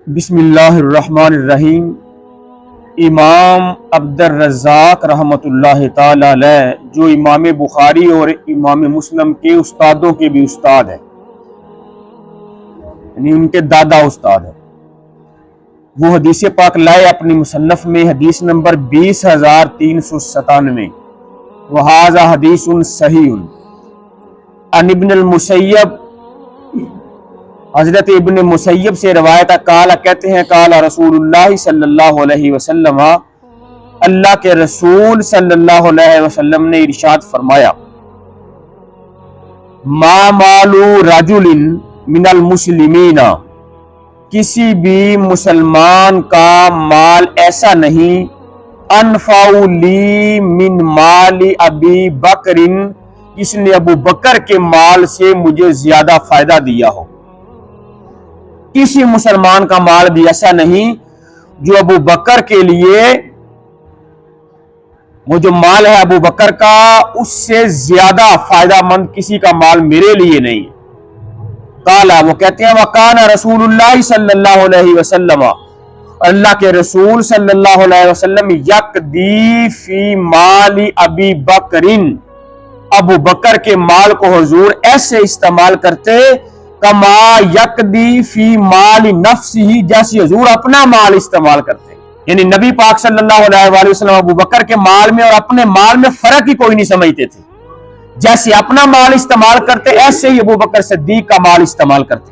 بسم اللہ الرحمن الرحیم۔ امام عبد الرزاق رحمۃ اللہ تعالی علیہ جو امام بخاری اور امام مسلم کے استادوں کے بھی استاد ہیں، یعنی ان کے دادا استاد ہیں، وہ حدیث پاک لائے اپنی مصنف میں حدیث نمبر 20397، وہذا حدیث صحیح عن ابن المسیب، حضرت ابن مسیب سے روایت قال کہتے ہیں قال رسول اللہ صلی اللہ علیہ وسلم، اللہ کے رسول صلی اللہ علیہ وسلم نے ارشاد فرمایا، ما مال رجل من المسلمین، کسی بھی مسلمان کا مال ایسا نہیں، انفع لی من مال ابی بکر، جس نے ابو بکر کے مال سے مجھے زیادہ فائدہ دیا ہو۔ کسی مسلمان کا مال بھی ایسا نہیں جو ابو بکر کے لیے، وہ جو مال ہے ابو بکر کا، اس سے زیادہ فائدہ مند کسی کا مال میرے لیے نہیں۔ قالا، وہ کہتے ہیں وکان رسول اللہ صلی اللہ علیہ وسلم، اللہ کے رسول صلی اللہ علیہ وسلم یقدی فی مال ابی بکر، ابو بکر کے مال کو حضور ایسے استعمال کرتے کما یقدی فی مال نفسہ، جیسے حضور اپنا مال استعمال کرتے، یعنی نبی پاک صلی اللہ علیہ وآلہ وسلم ابو بکر کے مال میں اور اپنے مال میں فرق ہی کوئی نہیں سمجھتے تھے، جیسے اپنا مال استعمال کرتے ایسے ہی ابو بکر صدیق کا مال استعمال کرتے۔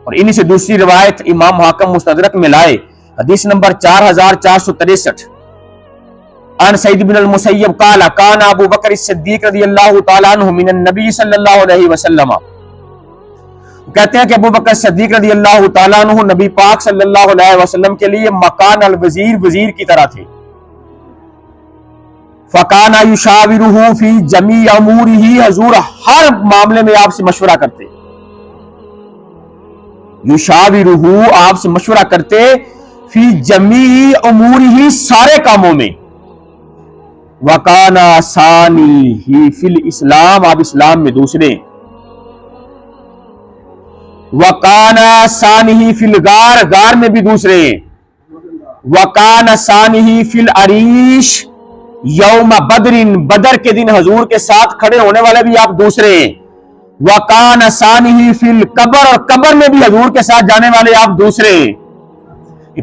اور انہی سے دوسری روایت امام حاکم مستدرک میں لائے حدیث نمبر 4463، عن سعید بن المسیب قال کان ابو بکر الصدیق رضی اللہ تعالی عنہ من النبی صلی اللہ علیہ وسلم، کہتے ہیں کہ ابو بکر صدیق رضی اللہ تعالی عنہ نبی پاک صلی اللہ علیہ وسلم کے لیے مکان الوزیر، وزیر کی طرح تھے۔ فکان یشاورہ فی جمیع امورہ، حضور ہر معاملے میں آپ سے مشورہ کرتے، یشاورہ آپ سے مشورہ کرتے، فی جمیع امورہ سارے کاموں میں، وَقَانَ ثَانِهِ فِي الْإِسْلَامِ، آپ اسلام میں دوسرے، وَقَانَ ثَانِهِ فِي الْغَارِ، غار میں بھی دوسرے، وَقَانَ ثَانِهِ فِي الْعَرِيشِ یوم بدر، بدر کے دن حضور کے ساتھ کھڑے ہونے والے بھی آپ دوسرے، وَقَانَ ثَانِهِ فِي الْقَبْرِ، اور قبر میں بھی حضور کے ساتھ جانے والے آپ دوسرے،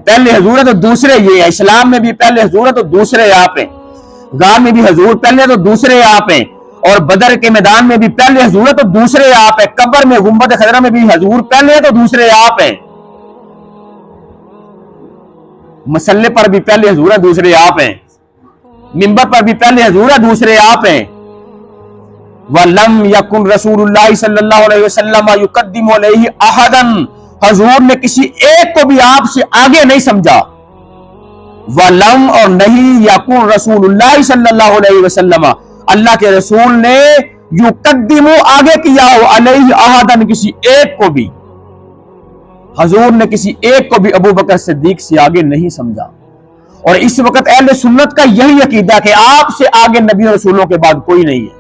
پہلے حضور ہے تو دوسرے یہ ہے، اسلام میں بھی پہلے حضور ہے تو دوسرے آپ ہیں، غار میں بھی حضور پہلے تو دوسرے آپ ہیں، اور بدر کے میدان میں بھی پہلے حضور ہے تو دوسرے آپ ہیں، قبر میں گنبد خضرا میں بھی حضور پہلے ہے تو دوسرے آپ ہیں، مسلح پر بھی پہلے حضور ہے دوسرے آپ ہیں، منبر پر بھی پہلے حضور ہے دوسرے آپ ہیں۔ وَلَمْ يَكُنْ رسول اللہ صلی اللہ علیہ وسلم يُقَدِّمُ عَلَيْهِ أَحَدًا، حضور نے کسی ایک کو بھی آپ سے آگے نہیں سمجھا، وَلَمْ اور نہیں یکن رسول اللہ صلی اللہ علیہ وسلم، اللہ کے رسول نے یقدم آگے کیا ہو علیہ احدن کسی ایک کو بھی، حضور نے کسی ایک کو بھی ابو بکر صدیق سے آگے نہیں سمجھا۔ اور اس وقت اہل سنت کا یہی عقیدہ کہ آپ سے آگے نبی اور رسولوں کے بعد کوئی نہیں ہے،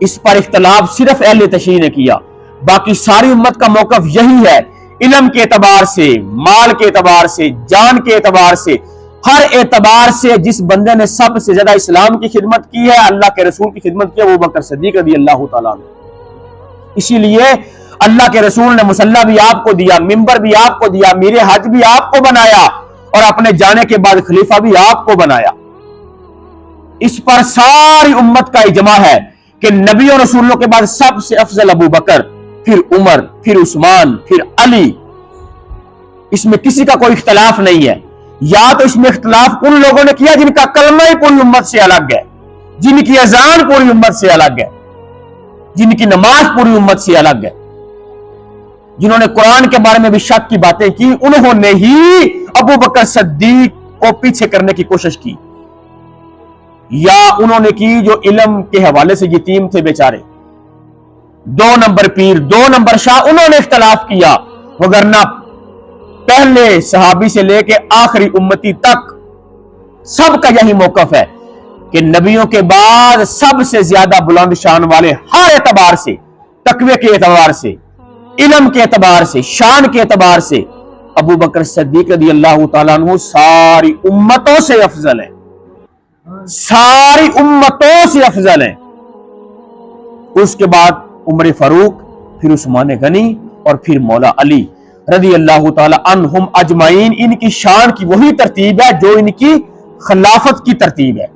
اس پر اختلاف صرف اہل تشیع نے کیا، باقی ساری امت کا موقف یہی ہے، علم کے اعتبار سے، مال کے اعتبار سے، جان کے اعتبار سے، ہر اعتبار سے جس بندے نے سب سے زیادہ اسلام کی خدمت کی ہے، اللہ کے رسول کی خدمت کی ہے، وہ ابو بکر صدیق رضی اللہ تعالیٰ عنہ۔ اسی لیے اللہ کے رسول نے مصلی بھی آپ کو دیا، منبر بھی آپ کو دیا، میرے حج بھی آپ کو بنایا، اور اپنے جانے کے بعد خلیفہ بھی آپ کو بنایا۔ اس پر ساری امت کا اجماع ہے کہ نبی اور رسولوں کے بعد سب سے افضل ابو بکر، پھر عمر، پھر عثمان، پھر علی، اس میں کسی کا کوئی اختلاف نہیں ہے۔ یا تو اس میں اختلاف ان لوگوں نے کیا جن کا کلمہ ہی پوری امت سے الگ ہے، جن کی اذان پوری امت سے الگ ہے، جن کی نماز پوری امت سے الگ ہے، جنہوں نے قرآن کے بارے میں بھی شک کی باتیں کی، انہوں نے ہی ابو بکر صدیق کو پیچھے کرنے کی کوشش کی، یا انہوں نے کی جو علم کے حوالے سے یتیم تھے بیچارے، 2 نمبر پیر، 2 نمبر شاہ، انہوں نے اختلاف کیا، وگرنہ پہلے صحابی سے لے کے آخری امتی تک سب کا یہی موقف ہے کہ نبیوں کے بعد سب سے زیادہ بلند شان والے ہر اعتبار سے، تقوی کے اعتبار سے، علم کے اعتبار سے، شان کے اعتبار سے ابو بکر صدیق رضی اللہ تعالیٰ عنہ ساری امتوں سے افضل ہے، ساری امتوں سے افضل ہے۔ اس کے بعد عمر فاروق، پھر عثمان غنی اور پھر مولا علی رضی اللہ تعالی عنہم اجمعین۔ ان کی شان کی وہی ترتیب ہے جو ان کی خلافت کی ترتیب ہے،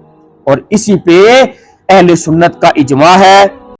اور اسی پہ اہل سنت کا اجماع ہے